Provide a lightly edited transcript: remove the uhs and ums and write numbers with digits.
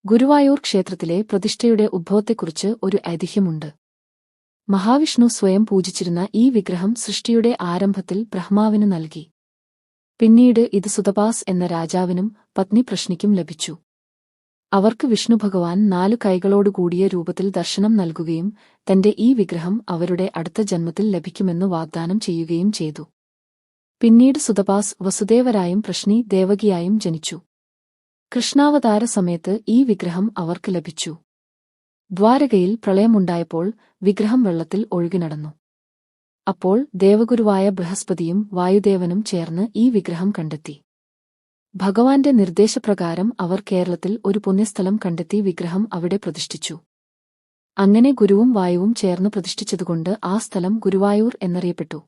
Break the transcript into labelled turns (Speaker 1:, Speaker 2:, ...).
Speaker 1: ഗുരുവായൂർ ക്ഷേത്രത്തിലെ പ്രതിഷ്ഠയുടെ ഉദ്ഭവത്തെക്കുറിച്ച് ഒരു ഐതിഹ്യമുണ്ട്. മഹാവിഷ്ണു സ്വയം പൂജിച്ചിരുന്ന ഈ വിഗ്രഹം സൃഷ്ടിയുടെ ആരംഭത്തിൽ ബ്രഹ്മാവിന് നൽകി. പിന്നീട് ഇത് സുതപാസ് എന്ന രാജാവിനും പത്നി പ്രശ്നിക്കും ലഭിച്ചു. അവർക്ക് വിഷ്ണുഭഗവാൻ 4 കൈകളോടുകൂടിയ രൂപത്തിൽ ദർശനം നൽകുകയും തന്റെ ഈ വിഗ്രഹം അവരുടെ അടുത്ത ജന്മത്തിൽ ലഭിക്കുമെന്ന് വാഗ്ദാനം ചെയ്യുകയും ചെയ്തു. പിന്നീട് സുതപാസ് വസുദേവരായും പ്രശ്നി ദേവകിയായും ജനിച്ചു. കൃഷ്ണാവതാര സമയത്ത് ഈ വിഗ്രഹം അവർക്ക് ലഭിച്ചു. ദ്വാരകയിൽ പ്രളയമുണ്ടായപ്പോൾ വിഗ്രഹം വെള്ളത്തിൽ ഒഴുകിനടന്നു. അപ്പോൾ ദേവഗുരുവായ ബൃഹസ്പതിയും വായുദേവനും ചേർന്ന് ഈ വിഗ്രഹം കണ്ടെത്തി. ഭഗവാന്റെ നിർദ്ദേശപ്രകാരം അവർ കേരളത്തിൽ ഒരു പുണ്യസ്ഥലം കണ്ടെത്തി വിഗ്രഹം അവിടെ പ്രതിഷ്ഠിച്ചു. അങ്ങനെ ഗുരുവും വായുവും ചേർന്ന് പ്രതിഷ്ഠിച്ചതുകൊണ്ട് ആ സ്ഥലം ഗുരുവായൂർ എന്നറിയപ്പെട്ടു.